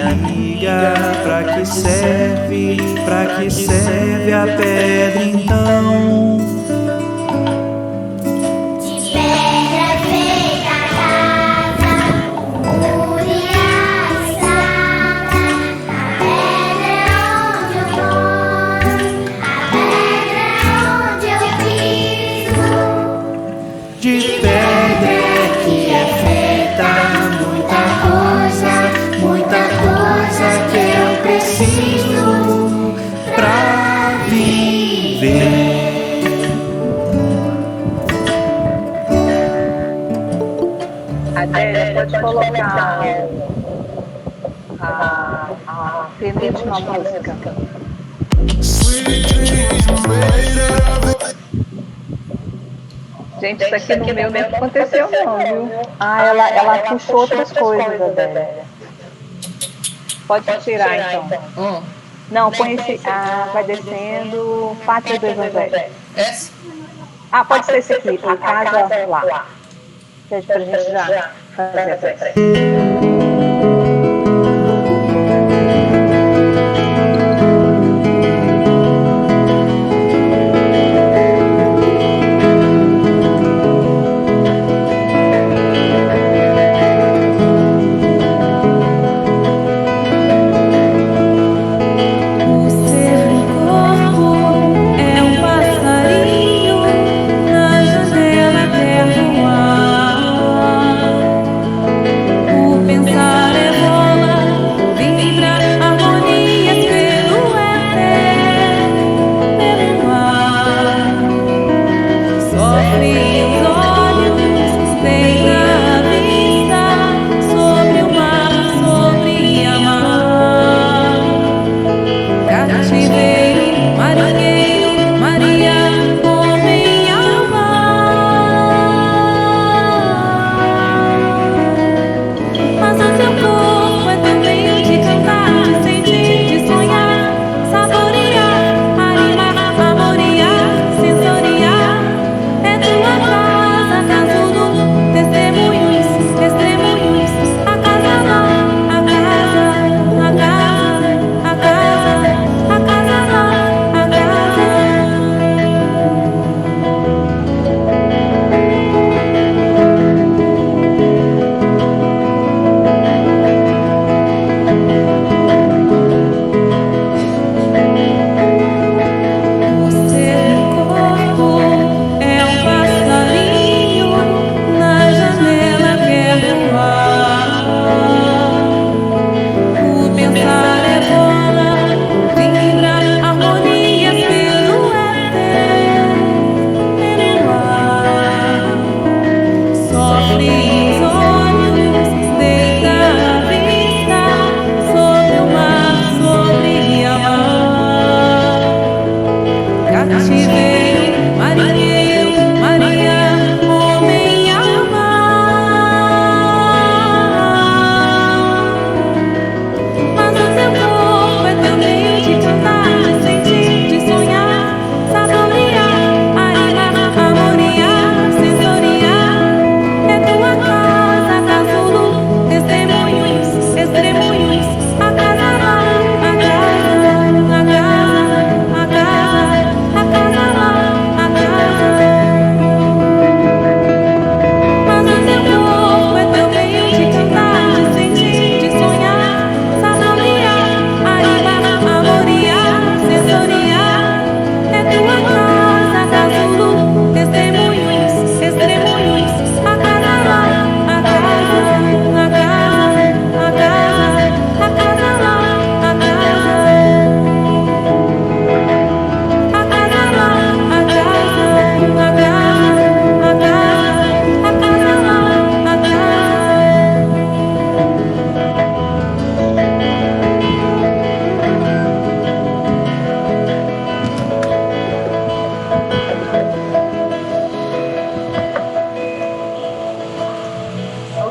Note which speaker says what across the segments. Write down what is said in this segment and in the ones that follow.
Speaker 1: minha amiga, pra que serve a pedra então?
Speaker 2: De pedra feita a casa, Uriah estava, a pedra onde eu moro, a pedra onde eu piso.
Speaker 1: De pedra é que é feita muita coisa que eu preciso pra viver.
Speaker 3: Adélia, pode colocar a penúltima música. Gente, isso aqui no meu não aconteceu não, viu? Ah, ela puxou outras coisas, Adélia. Pode tirar, então. Não, põe esse... Ah, vai descendo. Pátria do Evangelho.
Speaker 4: Esse?
Speaker 3: Ah, pode ser esse aqui. A casa lá. Pede pra gente já fazer a prece.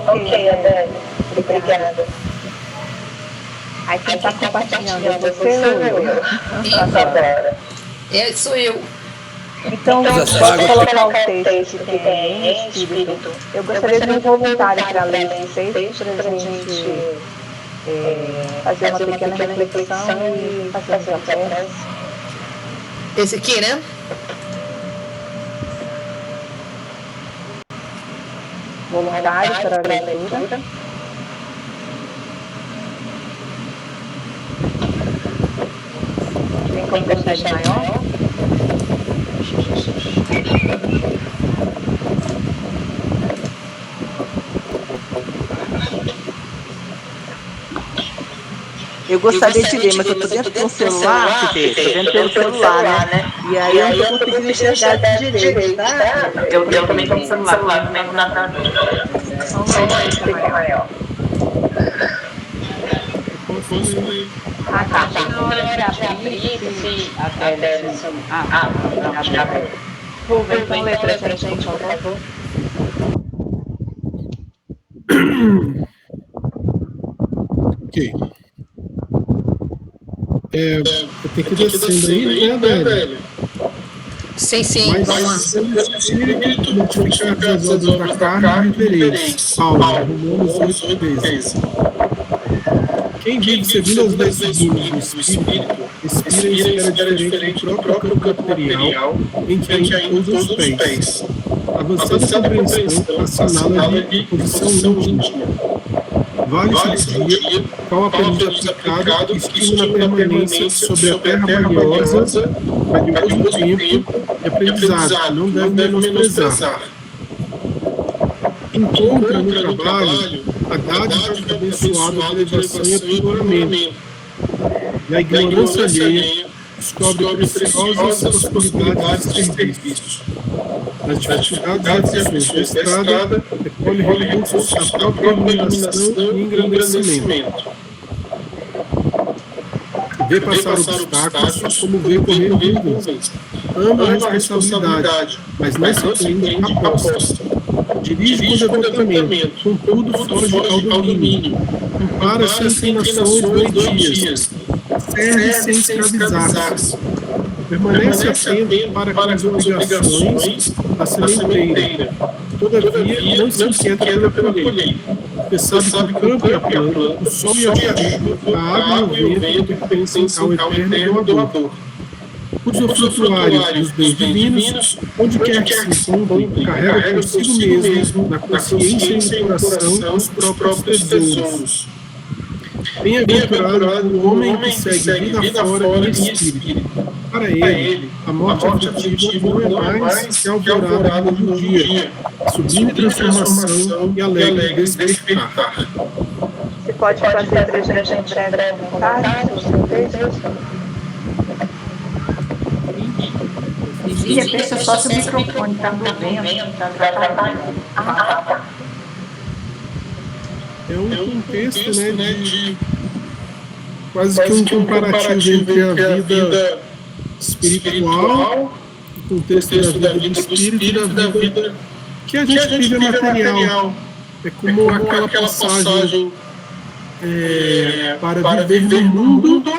Speaker 3: Ok, Adélia. Obrigada. Aí quem está compartilhando é você ou eu?
Speaker 4: Agora. Sou eu.
Speaker 3: Então, vamos colocar o texto que tem em espírito. Eu gostaria de um voluntário para ler esse texto para a gente fazer uma pequena reflexão e fazer a sua prece.
Speaker 4: Esse aqui, né?
Speaker 3: Voluntário para a leitura. Tem como deixar de maior?
Speaker 5: Eu gostaria de ver, mas eu tô dentro do celular, Fidê. Tô vendo pelo celular, né? E aí eu não tô conseguindo enxergar direito, tá? Eu também tô com o celular, também com nada.
Speaker 3: Ah, tá. Na hora de abrir, vou ver então letra pra gente, por favor.
Speaker 6: Ok. Eu tenho que ir descendo aí, né, velho?
Speaker 4: Sim, sim.
Speaker 6: Mas
Speaker 4: Vamos lá.
Speaker 6: o Espírito multiplicar as obras da carne e vivereis. Paulo, Romanos 8:13. Quem vive segundo as leis divinas do Espírito, respira em esfera diferente do próprio campo material em que ainda usa os pés. Avançada compreensão assinala-lhe posição íntima. Vale-se o dia, qual aprendizado aplicado, estima na permanência sobre a terra valiosa, valioso tempo e aprendizado, não deve menosprezar. Encontra no trabalho a dádiva abençoada da elevação e aprimoramento. E a ignorância alheia descobre preciosas possibilidades de serviço. Nas dificuldades e aflições da estrada, recolhe recursos da própria iluminação e engrandecimento. Vê passar obstáculos como vê correr nuvens. Ama a responsabilidade, mas não se prende à aposta. Dirige com devotamento, contudo foge ao domínio. Compara sem inclinações doentias. Serve sem escravizar-se. Permanece atento para com as obrigações da sementeira. Todavia, não se inquieta pela colheita. Porque sabe que o campo e a planta, o sol e a chuva, a água e o vento pertencem ao eterno doador. Usufrutuário dos bens divinos, onde quer que se encontre, carrega consigo mesmo, na consciência e no coração, os próprios tesouros. Bem-aventurado o homem que segue vida fora em espírito. Para ele, a morte aflitiva não é mais que a alvorada do dia, sublime transformação e alegre despertar.
Speaker 3: Você pode fazer para a gente um breve comentário sobre o texto?
Speaker 5: Vigia, deixa só se o microfone tá movendo, tá atrapalhando.
Speaker 6: É um contexto, né, de quase que um comparativo entre a vida espiritual, o contexto da vida do espírito e da vida que a gente vive material. É como aquela passagem para viver no mundo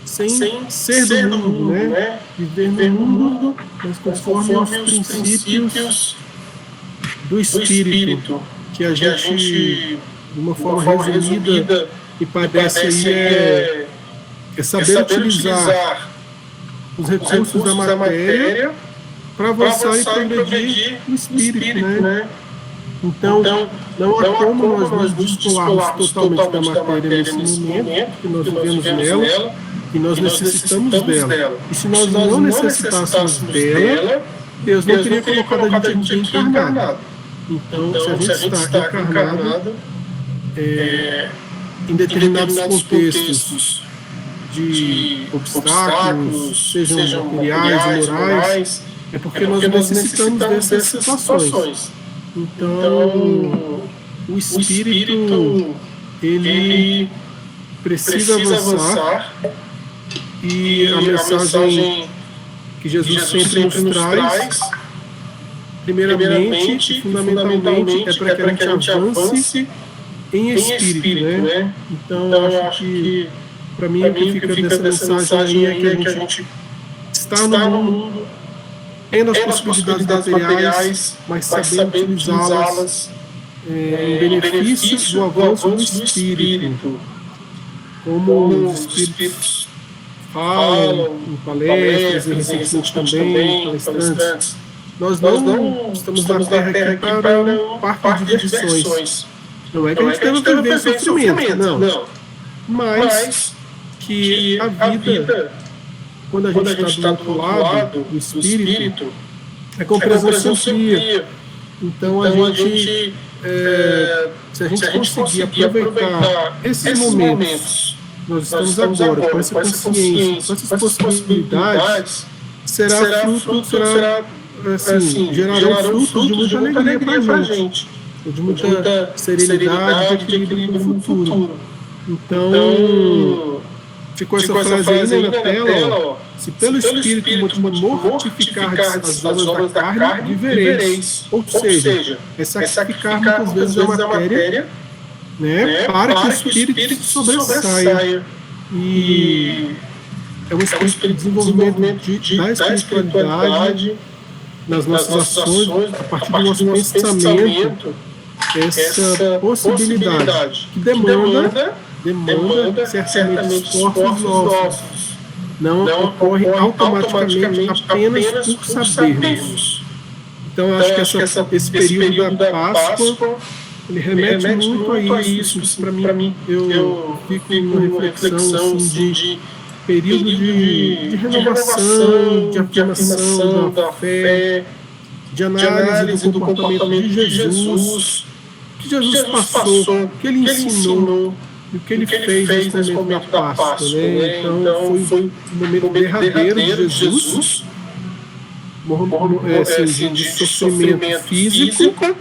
Speaker 6: sem ser do mundo, né? Viver no mundo, mas conforme os princípios do espírito, que a gente, de uma forma resumida, e parece aí é saber utilizar os recursos da matéria para avançar e progredir no espírito, né? Então, não há como nós nos descolarmos totalmente da matéria nesse momento, que nós vivemos nela, e nós necessitamos dela. E se nós não necessitássemos dela, Deus não teria colocado a gente encarnado. Então, se a gente está encarnado em determinados contextos de obstáculos, sejam materiais ou morais, é porque nós necessitamos dessas situações. Então, o espírito, ele precisa avançar, e a mensagem que Jesus sempre nos traz, primeiramente, fundamentalmente, é para que a gente avance em espírito, né? Então, eu acho que, para mim, o que fica dessa mensagem aí é que a gente está no mundo, tendo as possibilidades materiais, mas sabendo utilizá-las em benefício do avanço do espírito. como os espíritos falam em palestras e recentemente também, palestrantes, nós não estamos na Terra aqui para um parque de diversões. Não é que a gente deve viver sofrimento, não. Mas que a vida, quando a gente está do outro lado do espírito, é como filosofia. Então a gente, se a gente conseguir aproveitar esses momentos, nós estamos agora com essa consciência, com essas possibilidades, gerarão frutos de muita alegria para a gente, de muita serenidade, de equilíbrio no futuro. Então, ficou essa frase aí na tela, ó. Se pelo Espírito mortificar as obras da carne, vivereis. Ou seja, é sacrificar muitas vezes a matéria, né, para que o Espírito se sobressaia. E é um desenvolvimento da espiritualidade nas nossas ações, a partir do nosso pensamento, essa possibilidade que demanda certamente esforços nossos. Não ocorre automaticamente apenas por sabermos. Então, acho que esse período da Páscoa, ele remete muito a isso. Para mim, eu fico numa reflexão assim, de período de renovação, de afirmação da fé, de análise do comportamento de Jesus, que Jesus passou, que ele ensinou, e o que ele fez nesse momento da Páscoa, né? Então foi um momento derradeiro de Jesus, de sofrimento físico,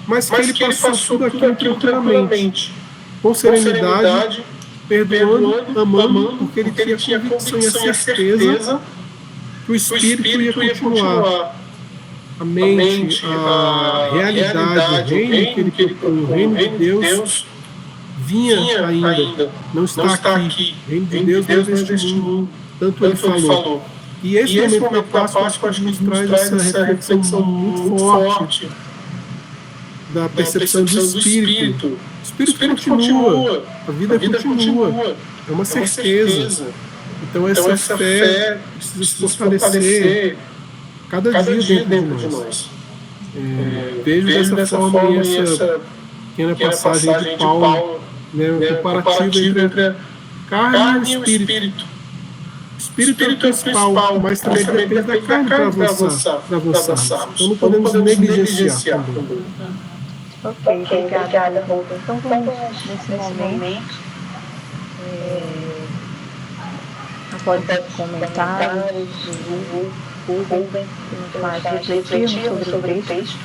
Speaker 6: mas que ele passou tudo aquilo tranquilamente, com serenidade, perdoando, amando, porque ele tinha a convicção e a certeza que o Espírito ia continuar. A mente, a realidade, o reino que ele propõe, o reino de Deus, vinha ainda, não está aqui. O reino de Deus não é deste mundo, tanto ele falou. E esse momento da Páscoa, acho que nos traz essa reflexão muito forte da percepção do Espírito. O Espírito continua, a vida continua, é uma certeza. Então essa fé precisa se fortalecer cada dia dentro de nós. Vejo dessa forma essa pequena passagem de Paulo, né, um comparativo entre a carne e o Espírito. O Espírito é o principal, mas também depende da carne para avançar. Então não podemos negligenciar também.
Speaker 3: Ok, obrigada, Rubem. Então vamos, nesse momento, pode dar comentários, o Rubem nos faz refletirmos sobre o texto.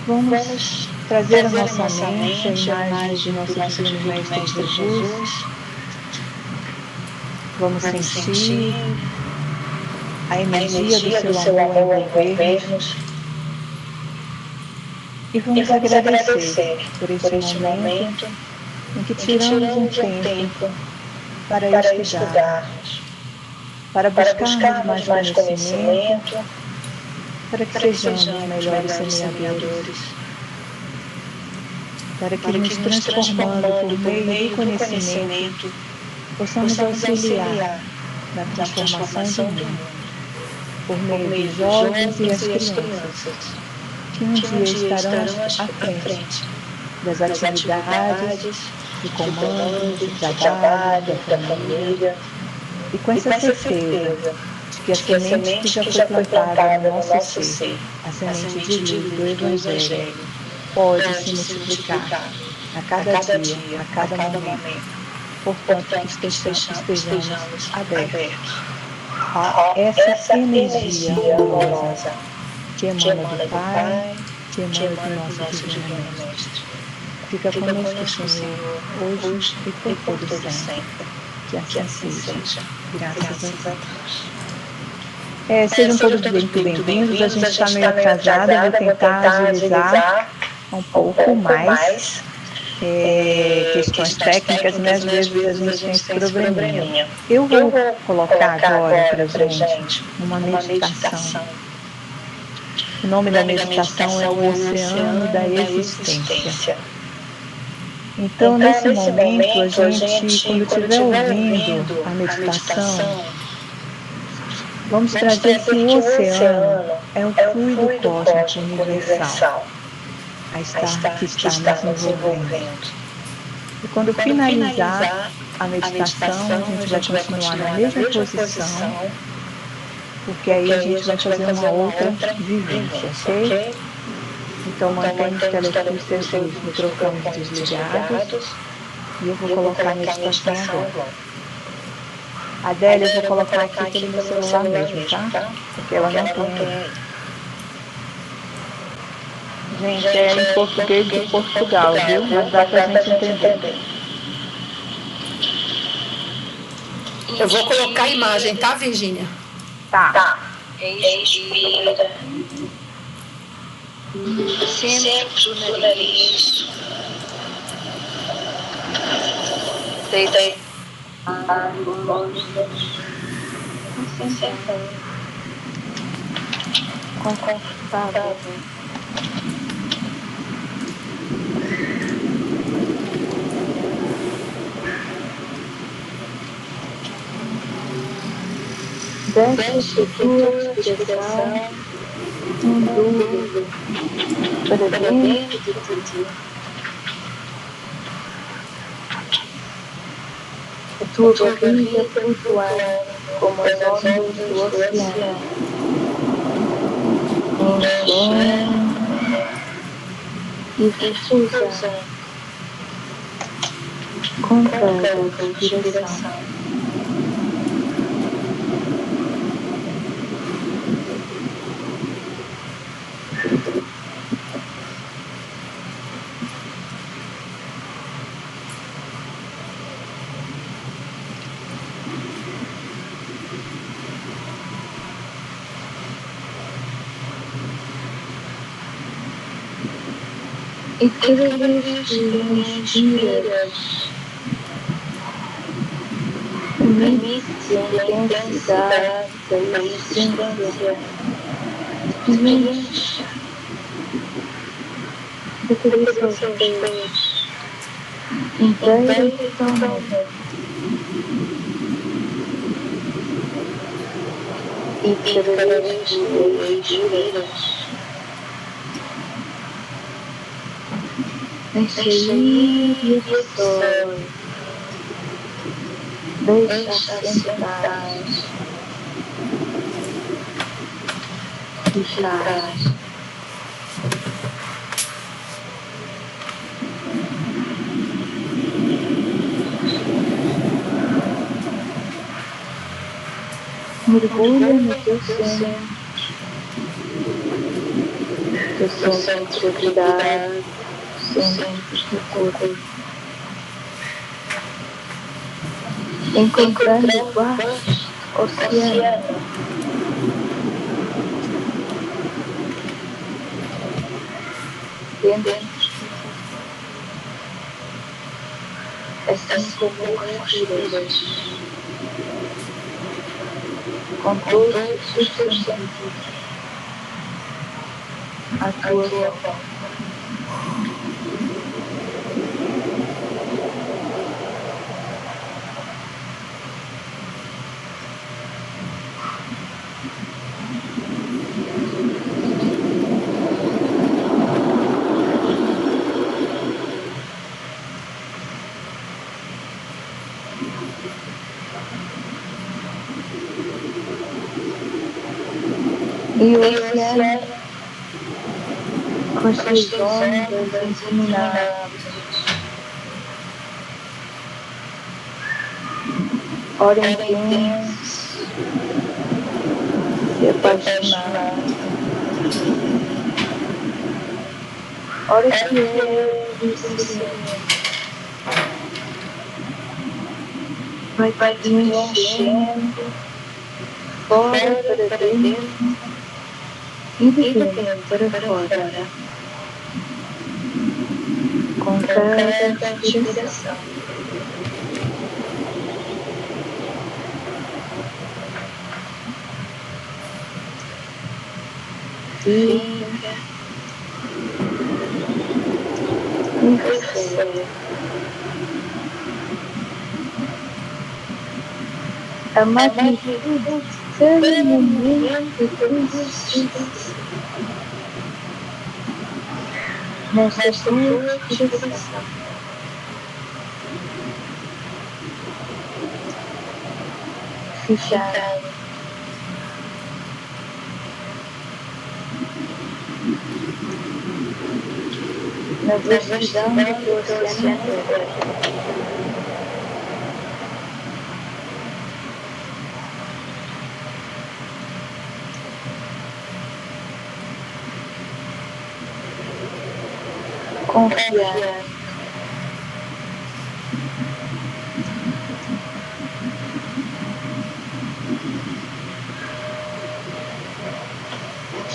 Speaker 3: Vamos trazer a nossa mente a imagem de nosso Divino Mestre Jesus. Vamos sentir a energia do seu amor envolver-nos. E vamos agradecer por este momento em que tiramos um tempo para estudarmos, para buscarmos mais conhecimento, para que sejamos melhores semeadores, para que nos transformando por meio do conhecimento, possamos auxiliar na transformação do mundo, por meio dos jovens e as crianças, que um dia estarão à frente das atividades, de comandos, de trabalho, da família, e com essa certeza de que a semente que já foi plantada no nosso ser, a semente de luz do Evangelho, pode se multiplicar a cada dia, a cada momento. Portanto, que estejamos abertos a essa energia amorosa que emana do Pai, que emana do nosso Divino Mestre. Fica conosco, Senhor, hoje e por todo sempre. Que assim seja. Graças a Deus. Sejam todos muito bem-vindos. A gente está meio atrasada, eu vou tentar agilizar um pouco mais. Questões técnicas, né? Às vezes a gente tem esse probleminha. Eu vou colocar agora para a gente uma meditação. O nome da meditação é o Oceano da Existência. Então, nesse momento, a gente, quando estiver ouvindo a meditação, vamos trazer que o oceano é o fluido cósmico universal que está nos envolvendo. E quando finalizar a meditação, a gente vai continuar na mesma posição, porque aí a gente vai fazer uma outra vivência, ok? Então mantém os telefone e os microfones desligados e eu vou colocar a meditação agora. Adélia, eu vou colocar aqui pelo meu celular mesmo, tá? Porque ela não tem. Gente, é em português de Portugal, viu? Mas dá pra gente entender.
Speaker 4: Eu vou colocar a imagem, tá, Virgínia?
Speaker 3: Tá.
Speaker 2: Expira. Centro do nariz. Deita.
Speaker 3: Confortável. Deixe tua expressão indo para dentro de ti. A tua barriga flutuando como as ondas do oceano. Enchendo e difusão com cada respiração. E cada vez que inspiras, permite a intensidade da existência preenche da cabeça aos pés, inteira e totalmente. E cada vez que expiras, deixa ir e absorve, deixa assentar, ficar. Mergulha no teu centro de gravidade, centros do corpo, encontrando o vasto oceano. Dentro de ti, assim como respiras, com todos os teus sentidos, à tua volta. E o oceano, com as suas ondas inseminadas, ora intenso e apaixonado, ora que é sincero, vai te enchendo, fora para dentro e de dentro para fora, com cada respiração. Fica e recebe.
Speaker 2: A magnitude de cada momento de existência nesta tua respiração. Fechado. Na vastidão do teu oceano interior. Confiar.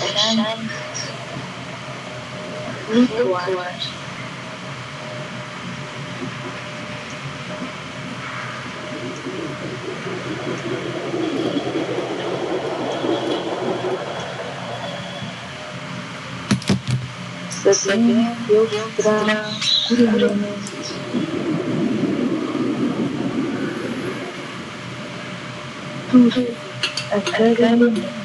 Speaker 2: Deixando-te flutuar. Sabendo que Ele te traz curamento. Tudo, a cada momento.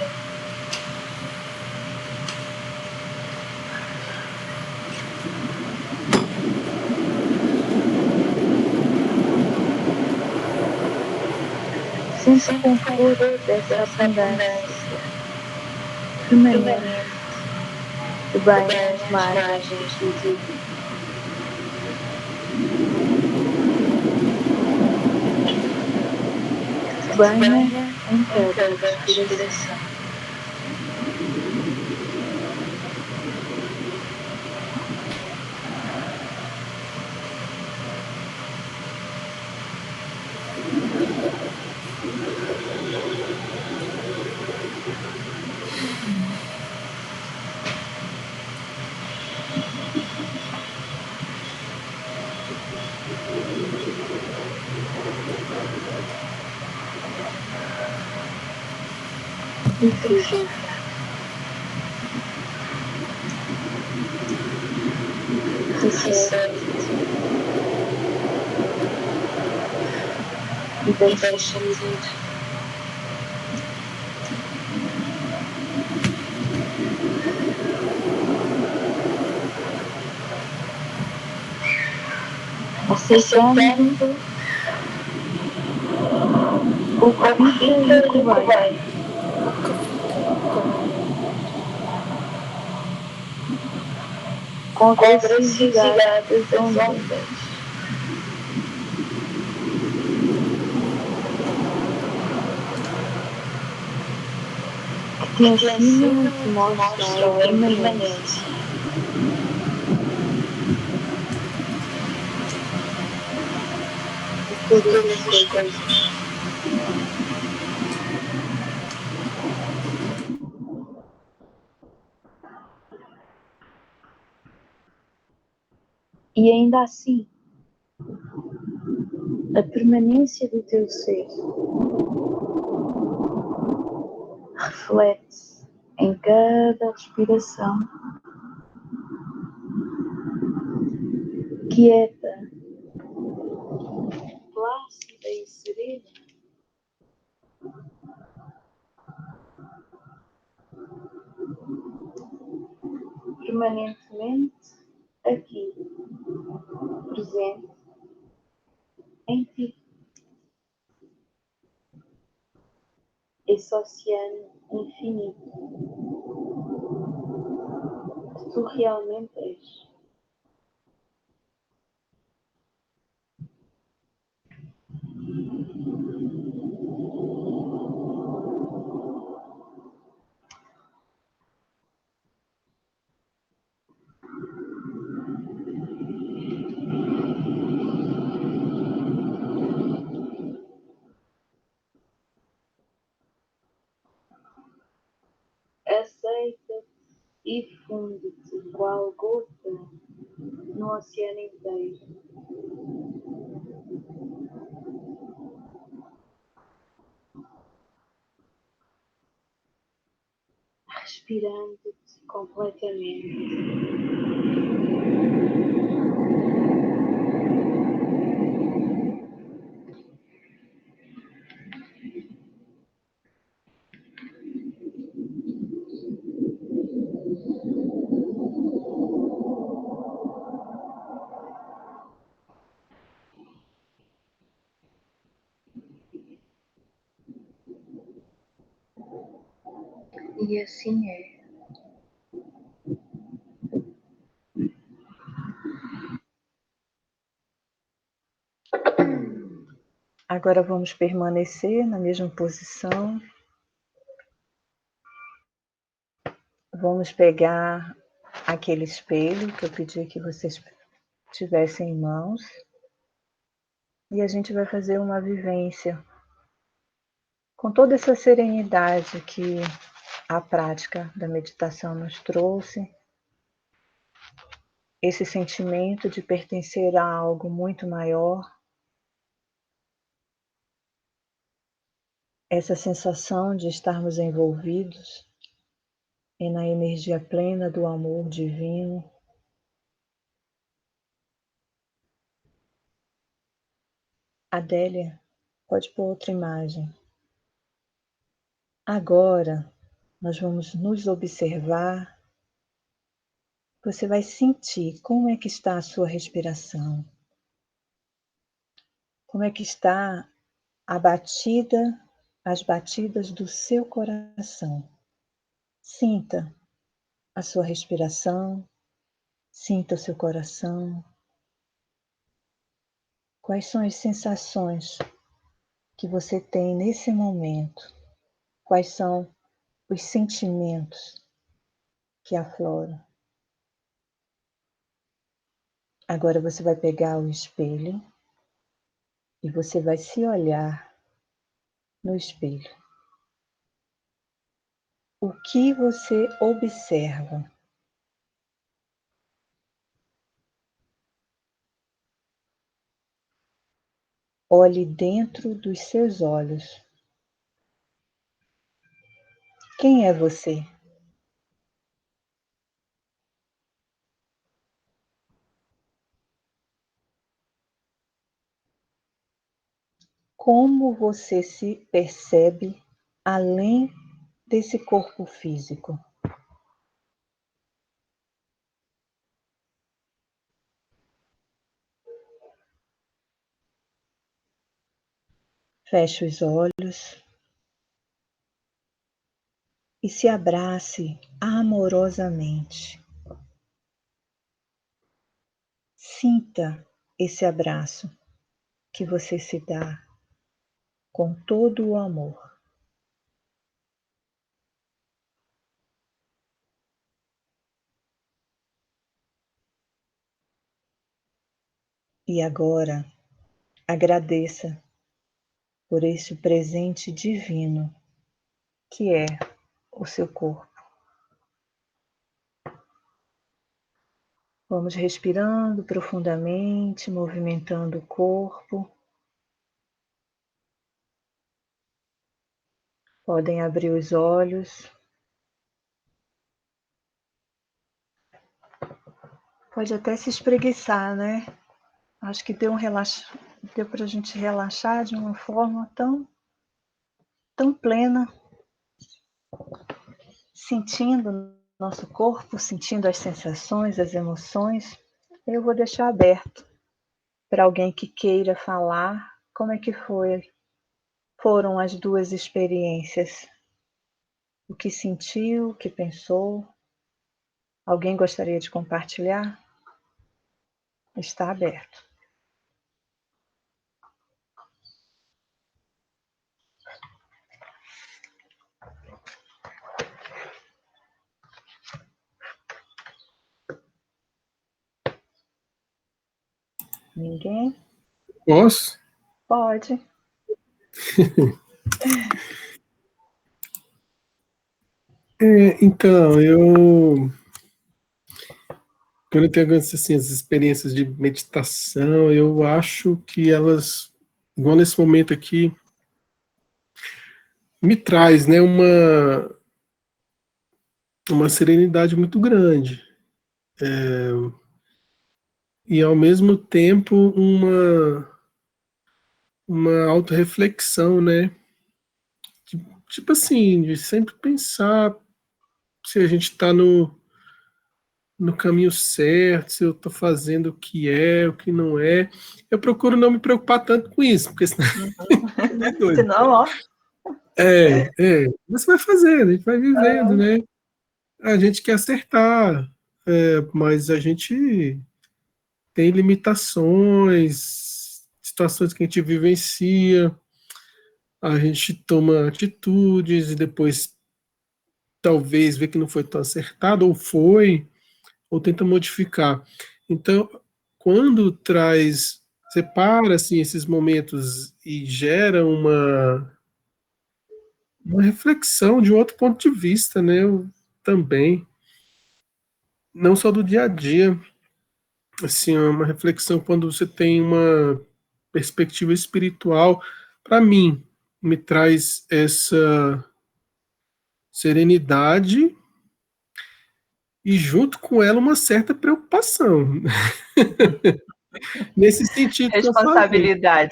Speaker 2: Sente o conforto dessa abundância permanente de banhos às margens do rio. Que te banha em cada respiração. Incrível. Recebe e deixa-te ir. Aceitando o que fica e o que vai. Com a graciosidade das ondas. Que te ensinam e te mostram a impermanência. De todas as coisas. E ainda assim, a permanência do teu ser reflete-se em cada respiração, quieta, plácida e serena, permanentemente aqui, presente em ti. Esse oceano infinito que tu realmente és. Aceita-te e funde-te qual gota no oceano inteiro. Respirando-te completamente. E assim é.
Speaker 3: Agora vamos permanecer na mesma posição. Vamos pegar aquele espelho que eu pedi que vocês tivessem em mãos. E a gente vai fazer uma vivência com toda essa serenidade que a prática da meditação nos trouxe. Esse sentimento de pertencer a algo muito maior. Essa sensação de estarmos envolvidos na energia plena do amor divino. Adélia, pode pôr outra imagem. Agora, nós vamos nos observar. Você vai sentir como é que está a sua respiração. Como é que está as batidas do seu coração. Sinta a sua respiração, sinta o seu coração. Quais são as sensações que você tem nesse momento? Quais são os sentimentos que afloram? Agora você vai pegar o espelho e você vai se olhar no espelho. O que você observa? Olhe dentro dos seus olhos. Quem é você? Como você se percebe além desse corpo físico? Feche os olhos e se abrace amorosamente. Sinta esse abraço que você se dá com todo o amor. E agora, agradeça por este presente divino que é o seu corpo. Vamos respirando profundamente, movimentando o corpo. Podem abrir os olhos. Pode até se espreguiçar, né? Acho que deu para a gente relaxar de uma forma tão plena, sentindo nosso corpo, sentindo as sensações, as emoções. Eu vou deixar aberto para alguém que queira falar como é que foram as duas experiências. O que sentiu, o que pensou. Alguém gostaria de compartilhar? Está aberto. Ninguém?
Speaker 6: Posso?
Speaker 3: Pode.
Speaker 6: Então, quando eu tenho assim, as experiências de meditação, eu acho que elas, igual nesse momento aqui, me traz, né, uma serenidade muito grande. E ao mesmo tempo uma autorreflexão, né? Tipo assim, de sempre pensar se a gente está no caminho certo, se eu estou fazendo o que é, o que não é. Eu procuro não me preocupar tanto com isso, porque senão é doido.
Speaker 3: Senão, ó.
Speaker 6: Você vai fazendo, a gente vai vivendo, né? A gente quer acertar, mas a gente tem limitações, situações que a gente vivencia, a gente toma atitudes e depois talvez vê que não foi tão acertado, ou foi, ou tenta modificar. Então, quando separa assim, esses momentos e gera uma reflexão de outro ponto de vista, né? Também, não só do dia a dia, assim, é uma reflexão quando você tem uma perspectiva espiritual, para mim, me traz essa serenidade e junto com ela uma certa preocupação. Nesse sentido que eu falei.
Speaker 3: Responsabilidade.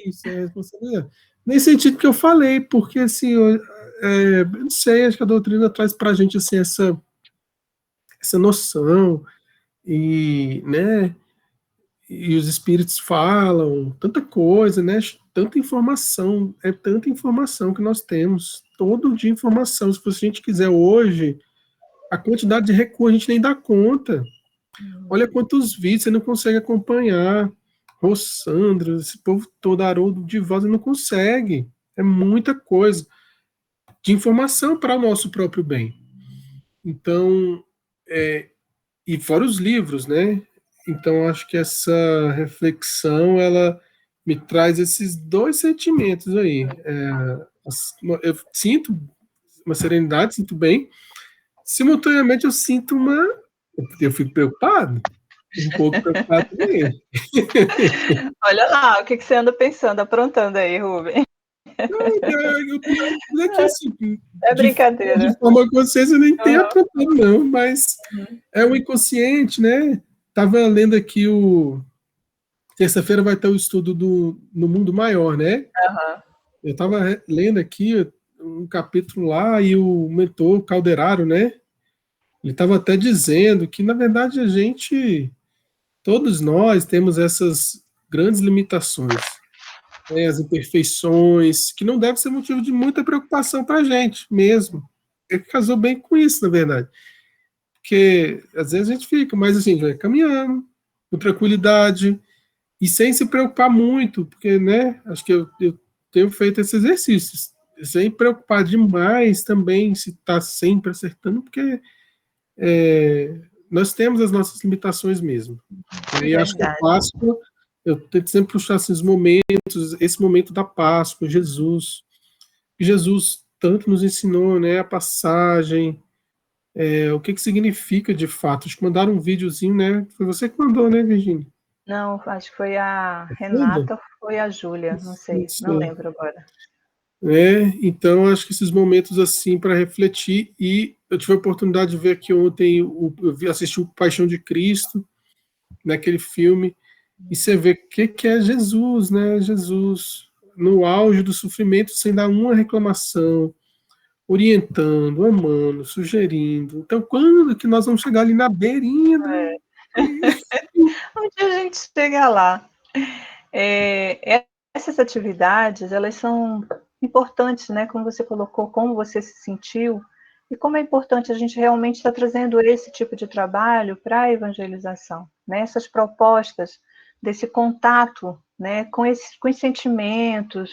Speaker 6: Isso, é responsabilidade. Nesse sentido que eu falei, porque assim, eu não sei, acho que a doutrina traz para a gente assim, essa noção, e, né, e os espíritos falam tanta coisa, né, tanta informação que nós temos, todo dia informação. Se a gente quiser hoje, a quantidade de recursos a gente nem dá conta. Olha quantos vídeos você não consegue acompanhar. Rossandra, esse povo todo, Haroldo de Voz, não consegue. É muita coisa de informação para o nosso próprio bem. Então, e fora os livros, né? Então, acho que essa reflexão, ela me traz esses dois sentimentos aí. Eu sinto uma serenidade, sinto bem. Simultaneamente, eu fico preocupado, um pouco preocupado também.
Speaker 3: Olha lá, o que você anda pensando, aprontando aí, Rubem?
Speaker 6: Não é que assim,
Speaker 3: É brincadeira.
Speaker 6: de forma consciente eu nem tenho aprontado, não, mas é o inconsciente, né? Tava lendo aqui terça-feira vai ter o estudo no Mundo Maior, né?
Speaker 3: Uhum.
Speaker 6: Eu estava lendo aqui um capítulo lá e o mentor Calderaro, né? Ele estava até dizendo que, na verdade, todos nós temos essas grandes limitações, né, as imperfeições, que não deve ser motivo de muita preocupação para a gente mesmo. Ele casou bem com isso, na verdade. Porque às vezes a gente fica, mas assim, vai caminhando, com tranquilidade, e sem se preocupar muito, porque, né, acho que eu tenho feito esses exercícios, sem preocupar demais também se está sempre acertando, porque nós temos as nossas limitações mesmo. E acho que a Páscoa, eu tento sempre puxar esses momentos, esse momento da Páscoa, Jesus tanto nos ensinou, né, a passagem, o que significa de fato. Acho que mandaram um videozinho, né? Foi você que mandou, né, Virginia?
Speaker 3: Não, acho que foi a Renata ou foi a Júlia, não sei, não lembro agora.
Speaker 6: Então, acho que esses momentos assim para refletir, e eu tive a oportunidade de ver aqui ontem, assisti o Paixão de Cristo, naquele filme, e você vê o que é Jesus, né? Jesus no auge do sofrimento, sem dar uma reclamação, orientando, amando, sugerindo. Então, quando que nós vamos chegar ali na beirinha?
Speaker 3: Onde a gente chega lá? Essas atividades, elas são importantes, né? Como você colocou, como você se sentiu, e como é importante a gente realmente estar trazendo esse tipo de trabalho para a evangelização, né? Essas propostas desse contato, né? Com os sentimentos,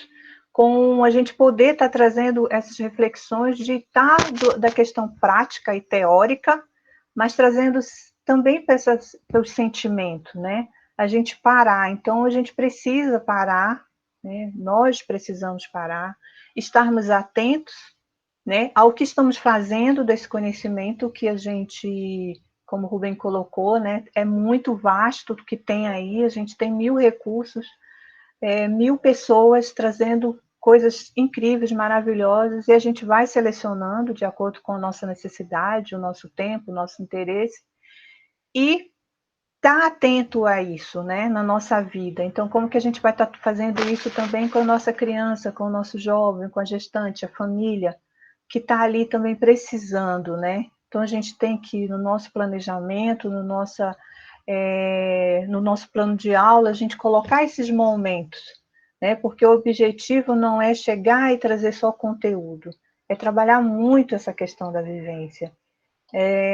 Speaker 3: com a gente poder estar trazendo essas reflexões da questão prática e teórica, mas trazendo também para os sentimentos, né? A gente parar. Então, a gente precisa parar, né? Nós precisamos parar, estarmos atentos, né, ao que estamos fazendo desse conhecimento que a gente, como o Rubem colocou, né, é muito vasto o que tem aí, a gente tem 1000 recursos, 1000 pessoas trazendo coisas incríveis, maravilhosas, e a gente vai selecionando de acordo com a nossa necessidade, o nosso tempo, o nosso interesse, e estar atento a isso, né, na nossa vida. Então, como que a gente vai estar fazendo isso também com a nossa criança, com o nosso jovem, com a gestante, a família, que está ali também precisando, né? Então, a gente tem que, no nosso planejamento, no nosso plano de aula, a gente colocar esses momentos, né? Porque o objetivo não é chegar e trazer só conteúdo, é trabalhar muito essa questão da vivência.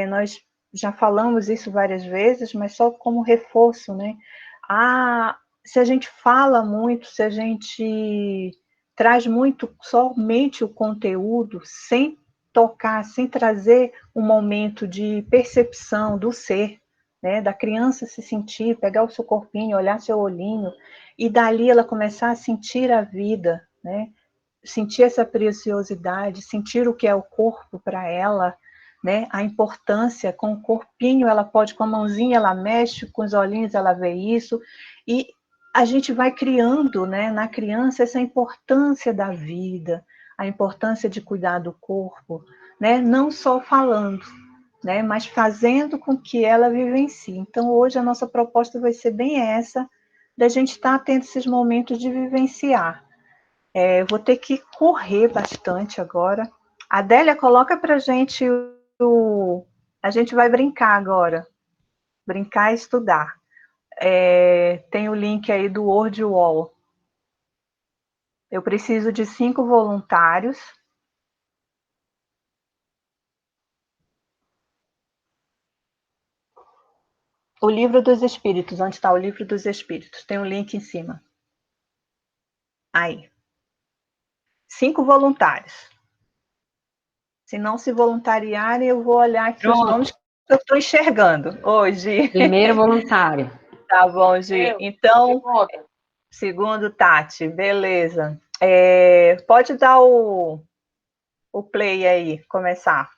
Speaker 3: Nós já falamos isso várias vezes, mas só como reforço, né? Se a gente fala muito, se a gente traz muito somente o conteúdo, sem tocar, sem trazer um momento de percepção do ser, né? Da criança se sentir, pegar o seu corpinho, olhar seu olhinho, e dali ela começar a sentir a vida, né? Sentir essa preciosidade, sentir o que é o corpo para ela, né? A importância, com o corpinho ela pode, com a mãozinha ela mexe, com os olhinhos ela vê isso, e a gente vai criando, né, na criança essa importância da vida, a importância de cuidar do corpo, né? Não só falando, né, mas fazendo com que ela vivencie. Então hoje a nossa proposta vai ser bem essa, da gente estar tendo esses momentos de vivenciar. Eu vou ter que correr bastante agora. Adélia, coloca para a gente A gente vai brincar agora. Brincar e estudar. Tem o link aí do Word Wall. Eu preciso de 5 voluntários. O Livro dos Espíritos. Onde está o Livro dos Espíritos? Tem um link em cima. Aí. 5 voluntários. Se não se voluntariarem, eu vou olhar aqui os nomes que eu estou enxergando hoje.
Speaker 7: Primeiro voluntário.
Speaker 3: Tá bom, Gi. Então, segundo, Tati. Beleza. Pode dar o play aí, começar.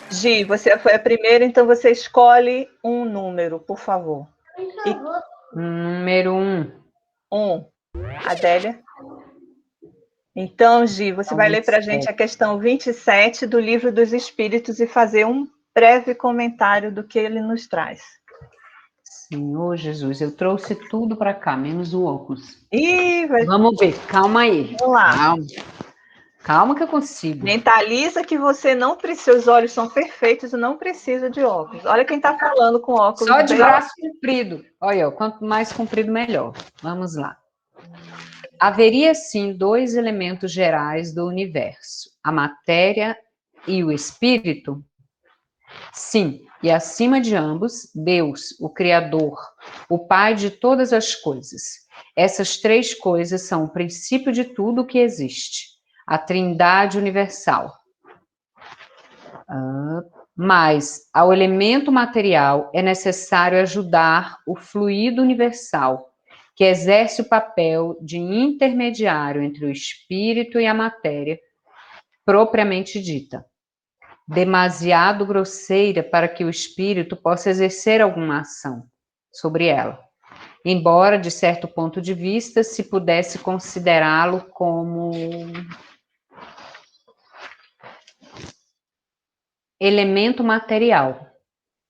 Speaker 3: Gi, você foi a primeira, então você escolhe um número, por favor.
Speaker 7: Número 1.
Speaker 3: 1. Adélia? Então, Gi, você vai ler para a gente a questão 27 do Livro dos Espíritos e fazer um breve comentário do que ele nos traz.
Speaker 7: Senhor Jesus, eu trouxe tudo para cá, menos o óculos.
Speaker 3: Vai...
Speaker 7: Vamos ver, calma aí.
Speaker 3: Vamos lá.
Speaker 7: Calma que eu consigo.
Speaker 3: Mentaliza que você não precisa, seus olhos são perfeitos e não precisa de óculos. Olha quem está falando com óculos.
Speaker 7: Só de braço comprido. Olha, quanto mais comprido, melhor. Vamos lá. Haveria, sim, 2 elementos gerais do universo, a matéria e o espírito? Sim, e acima de ambos, Deus, o Criador, o Pai de todas as coisas. Essas 3 coisas são o princípio de tudo o que existe, a Trindade universal. Mas, ao elemento material, é necessário ajudar o fluido universal, que exerce o papel de intermediário entre o espírito e a matéria, propriamente dita. Demasiado grosseira para que o espírito possa exercer alguma ação sobre ela, embora, de certo ponto de vista, se pudesse considerá-lo como elemento material.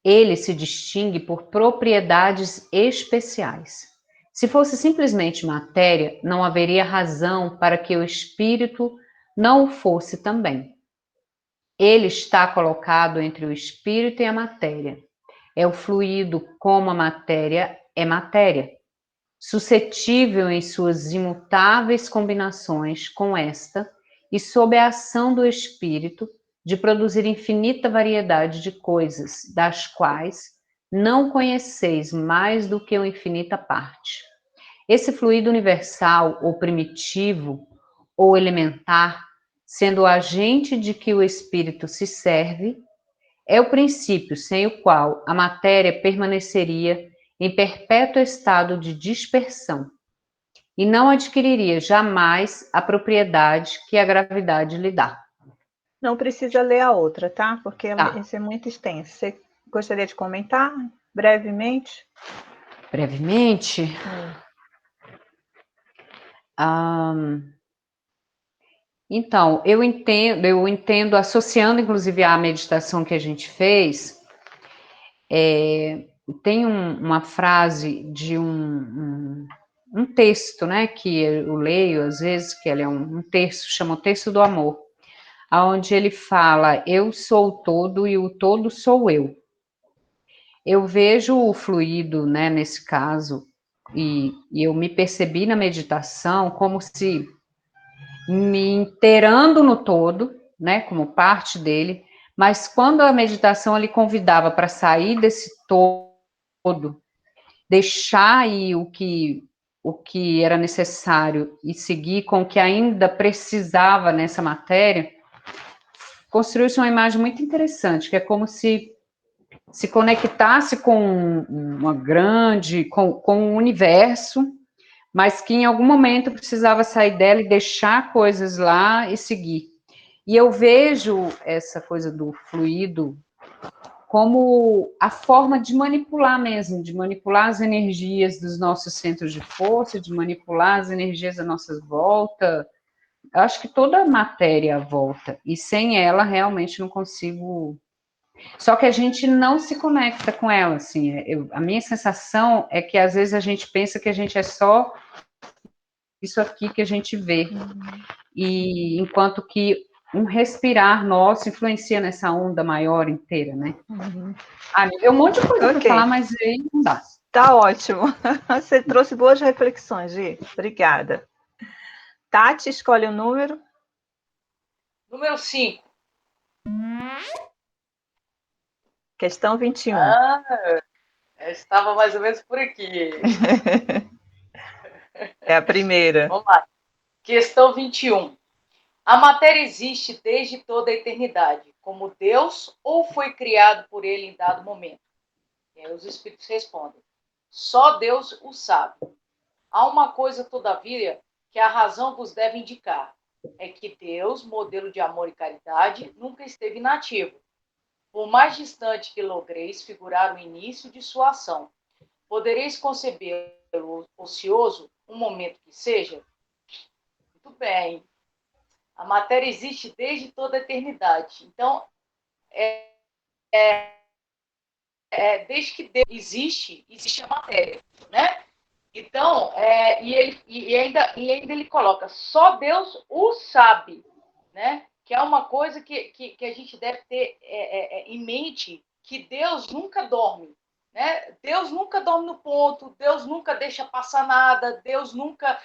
Speaker 7: Ele se distingue por propriedades especiais. Se fosse simplesmente matéria, não haveria razão para que o espírito não o fosse também. Ele está colocado entre o espírito e a matéria. É o fluido como a matéria é matéria, suscetível em suas imutáveis combinações com esta e sob a ação do espírito de produzir infinita variedade de coisas, das quais não conheceis mais do que uma infinita parte. Esse fluido universal, ou primitivo, ou elementar, sendo o agente de que o espírito se serve, é o princípio sem o qual a matéria permaneceria em perpétuo estado de dispersão e não adquiriria jamais a propriedade que a gravidade lhe dá.
Speaker 3: Não precisa ler a outra, tá? Porque isso é muito extenso. Você gostaria de comentar brevemente?
Speaker 7: Brevemente? Então, eu entendo, associando inclusive à meditação que a gente fez, tem uma frase de um texto, né, que eu leio às vezes, que ele é um texto, chama o Texto do Amor, onde ele fala, eu sou o todo e o todo sou eu. eu vejo o fluido, né, nesse caso, e eu me percebi na meditação como se me inteirando no todo, né, como parte dele, mas quando a meditação ele convidava para sair desse todo, deixar aí o que era necessário e seguir com o que ainda precisava nessa matéria, construiu-se uma imagem muito interessante, que é como se conectasse com uma grande, com o universo, mas que em algum momento precisava sair dela e deixar coisas lá e seguir. E eu vejo essa coisa do fluido como a forma de manipular mesmo, de manipular as energias dos nossos centros de força, de manipular as energias da nossa volta. Eu acho que toda a matéria volta, e sem ela realmente não consigo. Só que a gente não se conecta com ela, assim. A minha sensação é que às vezes a gente pensa que a gente é só isso aqui que a gente vê. E enquanto que um respirar nosso influencia nessa onda maior inteira, né? Tem um monte de coisa para falar, mas aí não dá.
Speaker 3: Tá ótimo. Você trouxe boas reflexões, Gi. Obrigada. Tati, escolhe o número.
Speaker 8: Número 5.
Speaker 3: Questão 21.
Speaker 8: Estava mais ou menos por aqui.
Speaker 3: É a primeira.
Speaker 8: Vamos lá. Questão 21. A matéria existe desde toda a eternidade, como Deus, ou foi criado por ele em dado momento? E aí os espíritos respondem. Só Deus o sabe. Há uma coisa, todavia, que a razão vos deve indicar. É que Deus, modelo de amor e caridade, nunca esteve inativo. Por mais distante que logreis figurar o início de sua ação, podereis concebê-lo ocioso um momento que seja? Muito bem. A matéria existe desde toda a eternidade. Então, desde que Deus existe a matéria, né? Então, ainda ele coloca, só Deus o sabe, né? Que é uma coisa que a gente deve ter em mente, que Deus nunca dorme, né? Deus nunca dorme no ponto, Deus nunca deixa passar nada, Deus nunca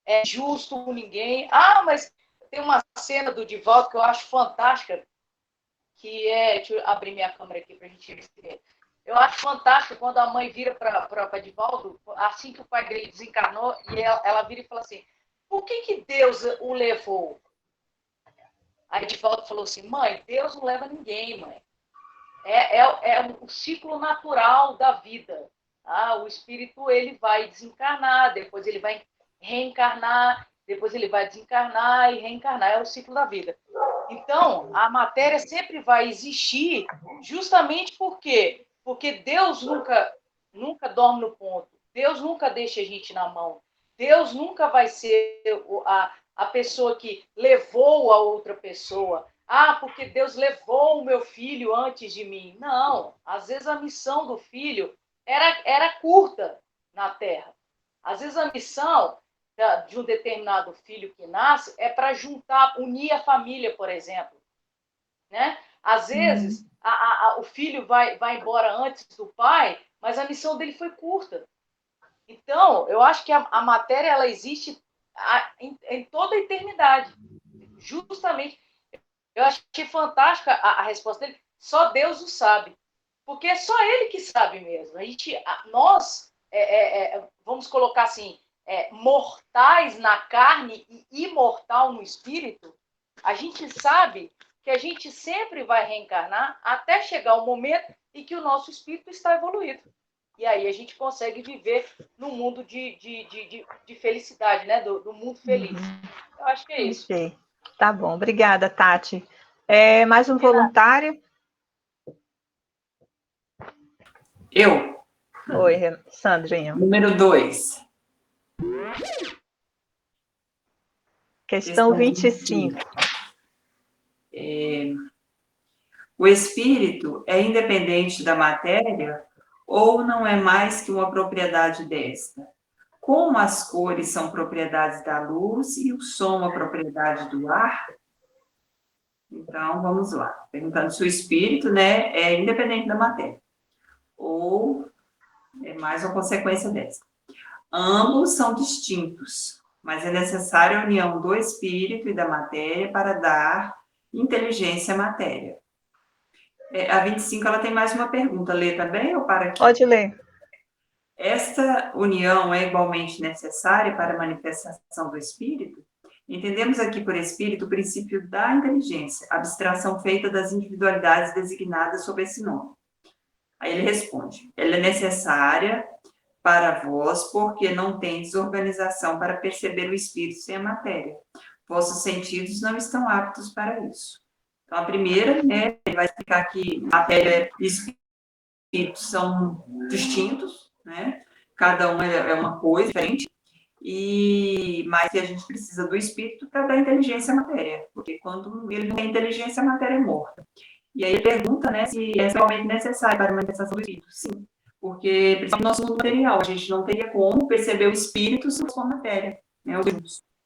Speaker 8: é justo com ninguém. Mas tem uma cena do Divaldo que eu acho fantástica, que deixa eu abrir minha câmera aqui para a gente ver. Eu acho fantástico quando a mãe vira para Divaldo, assim que o pai dele desencarnou, e ela vira e fala assim, por que Deus o levou? Aí Divaldo falou assim, mãe, Deus não leva ninguém, mãe. É o ciclo natural da vida. O espírito ele vai desencarnar, depois ele vai reencarnar, depois ele vai desencarnar e reencarnar. É o ciclo da vida. Então, a matéria sempre vai existir justamente porque Deus nunca dorme no ponto. Deus nunca deixa a gente na mão. Deus nunca vai ser a pessoa que levou a outra pessoa. Porque Deus levou o meu filho antes de mim. Não, às vezes a missão do filho era curta na Terra. Às vezes a missão de um determinado filho que nasce é para unir a família, por exemplo. Né? Às vezes o filho vai embora antes do pai, mas a missão dele foi curta. Então, eu acho que a matéria ela existe em toda a eternidade. Justamente, eu achei fantástica a resposta dele. Só Deus o sabe. Porque é só ele que sabe mesmo. Nós, vamos colocar assim, mortais na carne e imortal no espírito, a gente sabe que a gente sempre vai reencarnar até chegar o momento em que o nosso espírito está evoluído. E aí a gente consegue viver num mundo de felicidade, né? Do mundo feliz. Eu acho que é isso.
Speaker 3: Okay. Tá bom, obrigada, Tati. Mais um voluntário?
Speaker 9: Eu.
Speaker 3: Oi, Sandrinha.
Speaker 9: Número 2.
Speaker 3: Questão 25.
Speaker 9: O espírito é independente da matéria ou não é mais que uma propriedade desta? Como as cores são propriedades da luz e o som a propriedade do ar? Então, vamos lá. Perguntando se o espírito, né, é independente da matéria. ou é mais uma consequência dessa. Ambos são distintos, mas é necessária a união do espírito e da matéria para dar inteligência à matéria. A 25, ela tem mais uma pergunta. Lê também ou para aqui?
Speaker 3: Pode ler.
Speaker 9: Esta união é igualmente necessária para a manifestação do espírito? Entendemos aqui por espírito o princípio da inteligência, abstração feita das individualidades designadas sob esse nome. Aí ele responde: ela é necessária para vós, porque não tendes organização para perceber o espírito sem a matéria. Vossos sentidos não estão aptos para isso. Então, a primeira, né, ele vai explicar que matéria e espírito são distintos, né? Cada um é uma coisa diferente, mas que a gente precisa do espírito para dar inteligência à matéria, porque quando ele não tem inteligência, a matéria é morta. E aí ele pergunta, né, se é realmente necessário para a manifestação do espírito. Sim, porque, principalmente no nosso mundo material, a gente não teria como perceber o espírito se não for a matéria, né,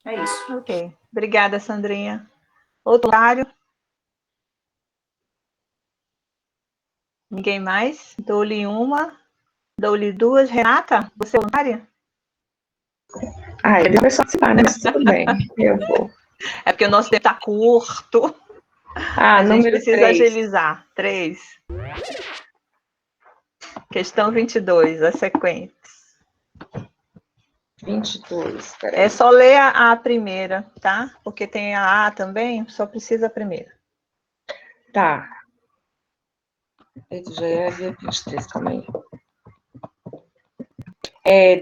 Speaker 9: é isso.
Speaker 3: Ok. Obrigada, Sandrinha. Outro comentário? Ninguém mais? Dou-lhe uma, dou-lhe duas. Renata, você é voluntária?
Speaker 10: Eu devo participar, né? Mas tudo bem, eu vou.
Speaker 3: É porque o nosso tempo está curto. A gente
Speaker 10: Número
Speaker 3: precisa
Speaker 10: 3.
Speaker 3: agilizar. 3. Questão 22, as sequências.
Speaker 10: 22, peraí.
Speaker 3: É só ler a primeira, tá? Porque tem a também, só precisa a primeira.
Speaker 10: Tá. Eita, já é 23, calma aí.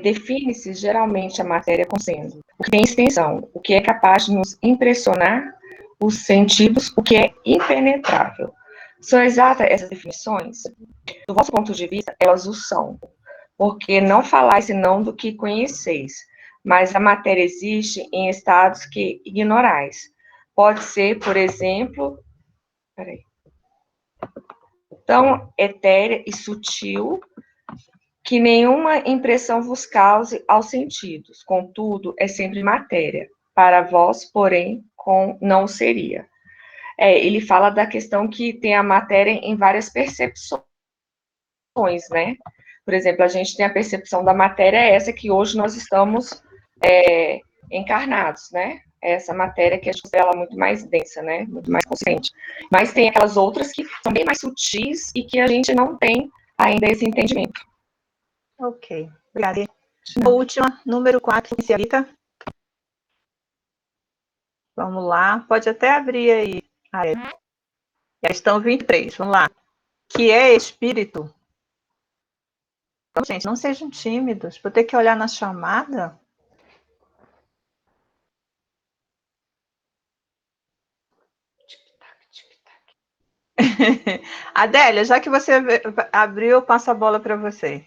Speaker 10: Define-se geralmente a matéria como sendo o que tem extensão, o que é capaz de nos impressionar os sentidos, o que é impenetrável. São exatas essas definições? Do vosso ponto de vista, elas o são, porque não falais senão do que conheceis, mas a matéria existe em estados que ignorais. Pode ser, por exemplo, tão etérea e sutil que nenhuma impressão vos cause aos sentidos. Contudo, é sempre matéria. Para vós, porém, não seria. Ele fala da questão que tem a matéria em várias percepções, né? Por exemplo, a gente tem a percepção da matéria essa que hoje nós estamos encarnados, né? Essa matéria que a gente ela muito mais densa, né? Muito mais consciente. Mas tem aquelas outras que são bem mais sutis e que a gente não tem ainda esse entendimento.
Speaker 3: Ok, obrigada. A última, número 4, Rita. Vamos lá, pode até abrir aí. Questão 23, vamos lá. Que é espírito? Então, gente, não sejam tímidos. Vou ter que olhar na chamada. Adélia, já que você abriu, eu passo a bola para você.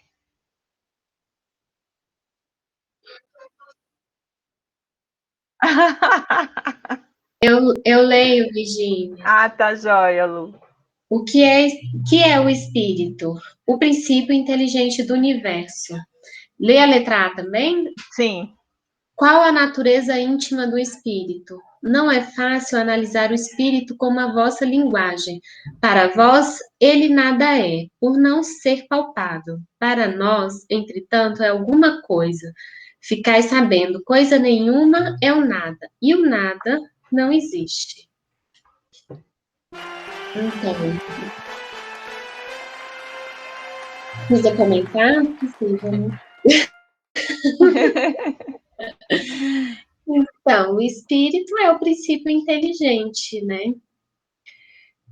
Speaker 11: Eu leio, Virgínia.
Speaker 3: Tá joia, Lu.
Speaker 11: O que é o espírito? O princípio inteligente do universo. Lê a letra A também?
Speaker 3: Sim.
Speaker 11: Qual a natureza íntima do espírito? Não é fácil analisar o espírito como a vossa linguagem. Para vós, ele nada é, por não ser palpável. Para nós, entretanto, é alguma coisa. Ficais sabendo, coisa nenhuma é o nada, e o nada não existe. Então, precisa comentar? Precisa, né? Então, o espírito é o princípio inteligente, né?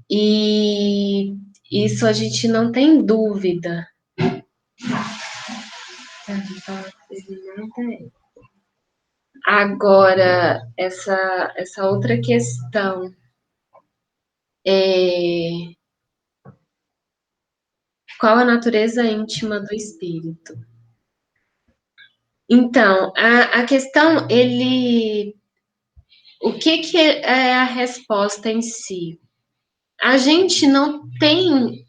Speaker 11: E isso a gente não tem dúvida. Agora, essa outra questão qual a natureza íntima do espírito? Então, a questão, o que é a resposta em si? A gente não tem,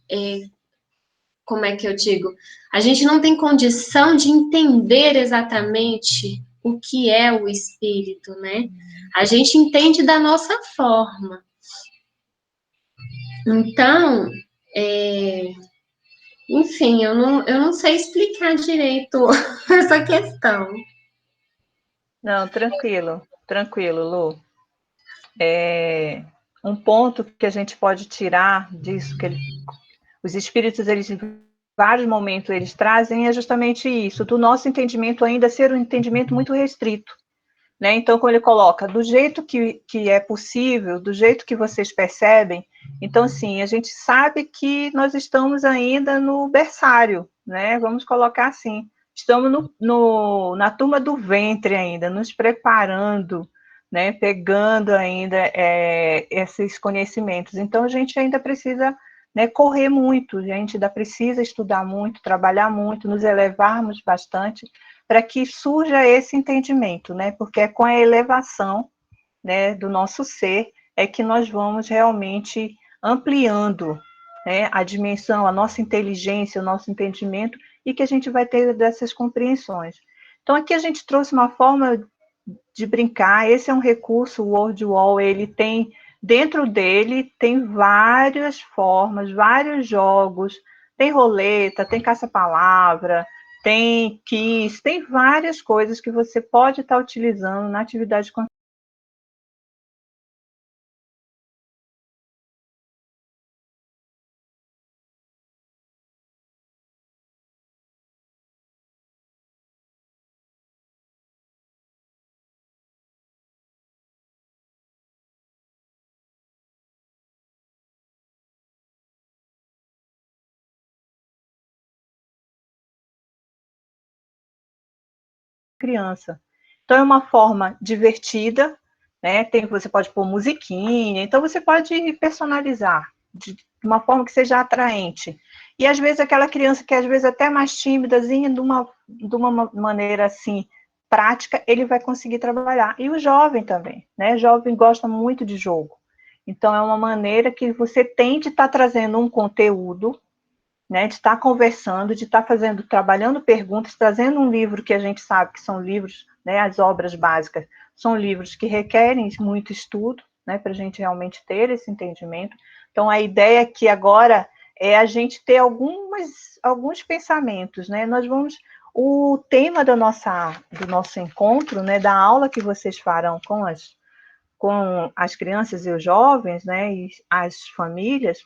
Speaker 11: como é que eu digo? A gente não tem condição de entender exatamente o que é o espírito, né? A gente entende da nossa forma. Então, Enfim, eu não sei explicar direito essa questão.
Speaker 3: Não, tranquilo, Lu. Um ponto que a gente pode tirar disso, os espíritos, eles, em vários momentos, eles trazem é justamente isso, do nosso entendimento ainda ser um entendimento muito restrito. Né? Então, quando ele coloca do jeito que é possível, do jeito que vocês percebem, então, assim, a gente sabe que nós estamos ainda no berçário, né? Vamos colocar assim, estamos na turma do ventre ainda, nos preparando, né? Pegando ainda esses conhecimentos. Então, a gente ainda precisa, né, correr muito, a gente ainda precisa estudar muito, trabalhar muito, nos elevarmos bastante, para que surja esse entendimento, né? Porque é com a elevação, né, do nosso ser é que nós vamos realmente ampliando, né, a dimensão, a nossa inteligência, o nosso entendimento, e que a gente vai ter dessas compreensões. Então, aqui a gente trouxe uma forma de brincar, esse é um recurso, o Word Wall, ele tem, dentro dele, tem várias formas, vários jogos, tem roleta, tem caça-palavra, tem quiz, tem várias coisas que você pode estar utilizando na atividade. Criança. Então, é uma forma divertida, né? Você pode pôr musiquinha, então você pode personalizar de uma forma que seja atraente. E, às vezes, aquela criança que, às vezes, até mais tímidazinha, de uma maneira, assim, prática, ele vai conseguir trabalhar. E o jovem também, né? O jovem gosta muito de jogo. Então, é uma maneira que você tem de estar trazendo um conteúdo, né, de estar conversando, de estar fazendo, trabalhando perguntas, trazendo um livro que a gente sabe que são livros, né, as obras básicas, são livros que requerem muito estudo, né, para a gente realmente ter esse entendimento. Então, a ideia aqui agora é a gente ter alguns pensamentos, né, o tema do nosso encontro, né, da aula que vocês farão com as crianças e os jovens, né, e as famílias,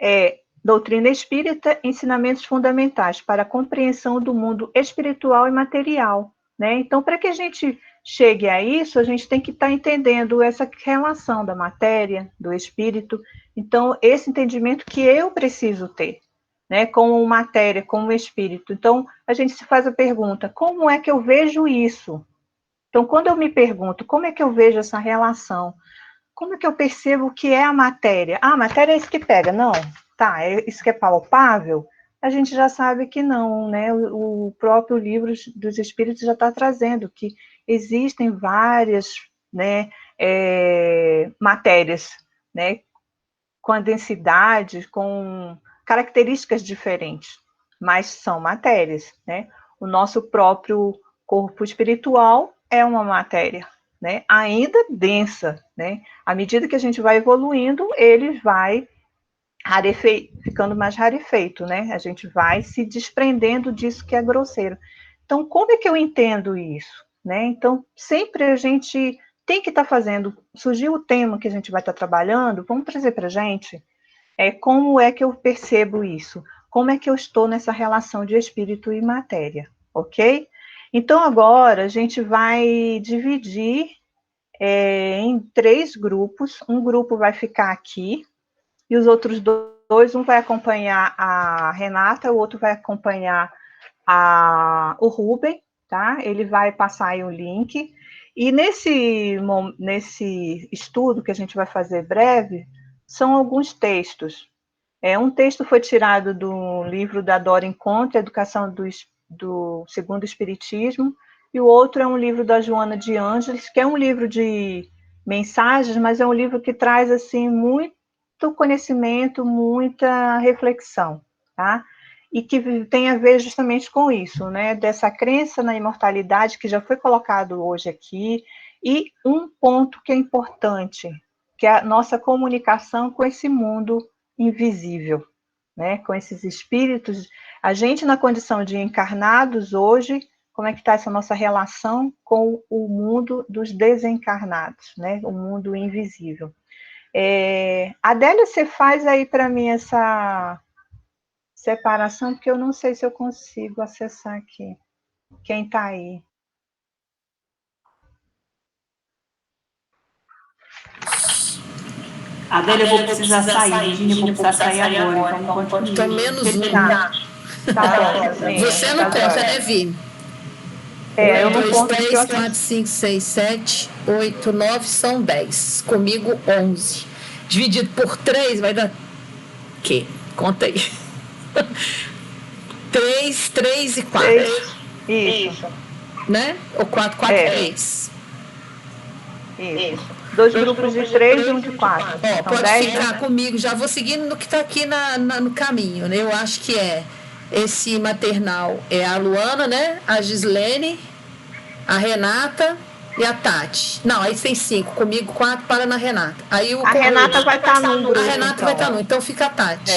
Speaker 3: é doutrina espírita, ensinamentos fundamentais para a compreensão do mundo espiritual e material, né? Então, para que a gente chegue a isso, a gente tem que estar entendendo essa relação da matéria, do espírito. Então, esse entendimento que eu preciso ter, né? Como matéria, como espírito. Então, a gente se faz a pergunta: como é que eu vejo isso? Então, quando eu me pergunto como é que eu vejo essa relação, como é que eu percebo o que é a matéria? Ah, a matéria é isso que pega. Não, tá, é isso que é palpável? A gente já sabe que não, né? O próprio livro dos Espíritos já está trazendo que existem várias, né, matérias, né, com a densidade, com características diferentes, mas são matérias, né? O nosso próprio corpo espiritual é uma matéria, né? Ainda densa, né? À medida que a gente vai evoluindo, ele vai ficando mais rarefeito, né? A gente vai se desprendendo disso que é grosseiro. Então, como é que eu entendo isso, né? Então, sempre a gente tem que estar fazendo, surgiu o tema que a gente vai estar trabalhando, vamos trazer para a gente como é que eu percebo isso? Como é que eu estou nessa relação de espírito e matéria, ok? Então, agora a gente vai dividir em 3 grupos. Um grupo vai ficar aqui, e os outros dois, um vai acompanhar a Renata, o outro vai acompanhar o Ruben, tá? Ele vai passar aí o link. E nesse estudo que a gente vai fazer breve, são alguns textos. Um texto foi tirado do livro da Dora Encontre, Educação do Segundo Espiritismo, e o outro é um livro da Joana de Ângeles, que é um livro de mensagens, mas é um livro que traz assim muito conhecimento, muita reflexão, tá? E que tem a ver justamente com isso, né? Dessa crença na imortalidade que já foi colocado hoje aqui, e um ponto que é importante, que é a nossa comunicação com esse mundo invisível, né? Com esses espíritos, a gente na condição de encarnados hoje, como é que está essa nossa relação com o mundo dos desencarnados, né? O mundo invisível. Adélia, você faz aí para mim essa separação, porque eu não sei se eu consigo acessar aqui. Quem está aí?
Speaker 5: Adélia, eu vou precisar sair. Virginia, eu vou precisar sair agora. Então, pode
Speaker 4: Então, menos um.
Speaker 3: Tá bom.
Speaker 4: Você não conta, né, Vi?
Speaker 3: Eu não
Speaker 4: 2,
Speaker 3: conto
Speaker 4: 3, 4, 5, 6, 7, 8, 9, são 10. Comigo, 11. Dividido por 3 vai dar o quê? Conta aí. 3, 3 e 4.
Speaker 3: Isso.
Speaker 4: Né? Ou 4, 4, 3.
Speaker 3: Isso. 2 grupos de 3 e um de 4.
Speaker 4: Pode
Speaker 3: 10,
Speaker 4: ficar
Speaker 3: né?
Speaker 4: comigo, já vou seguindo no que está aqui no caminho, né? Eu acho que esse maternal é a Luana, né? A Gislene, a Renata e a Tati. Não, aí tem 5, comigo 4 para na Renata. Aí
Speaker 3: A Renata vai estar num grupo.
Speaker 4: A Renata vai estar num, então fica a Tati.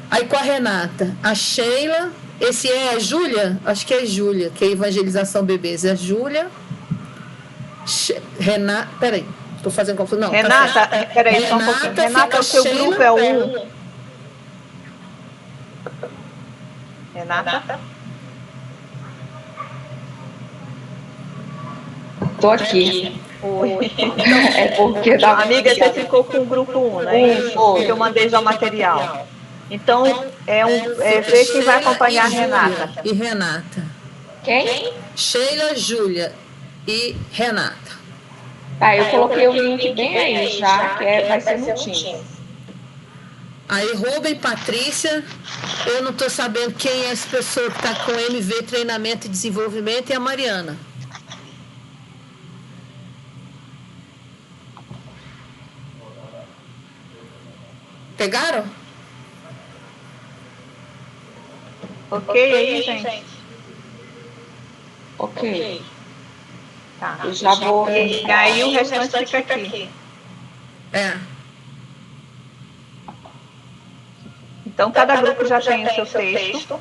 Speaker 4: Aí com a Renata, a Sheila, esse é a Júlia? Acho que é Júlia, que é Evangelização Bebês. É a Júlia. Renata, peraí. Estou fazendo confusão. Não,
Speaker 3: Renata, peraí, só um pouquinho. Renata, o seu grupo é o 1. Renata?
Speaker 10: Tô aqui.
Speaker 3: Oi.
Speaker 10: É porque da
Speaker 3: Amiga, você ficou com o grupo 1, né? Isso, porque eu mandei já o material. Então, ver quem vai acompanhar a Renata.
Speaker 4: E Renata.
Speaker 10: Quem?
Speaker 4: Sheila, Júlia e Renata.
Speaker 10: Tá, eu coloquei o link bem aí já, que vai ser no Teams.
Speaker 4: Aí, Rubem, Patrícia, eu não estou sabendo quem é essa pessoa que está com MV Treinamento e Desenvolvimento e a Mariana. Pegaram?
Speaker 3: Ok aí, gente?
Speaker 10: Ok.
Speaker 3: Tá.
Speaker 10: Eu já vou.
Speaker 3: E aí o restante fica aqui. Então, cada grupo já tem o seu texto.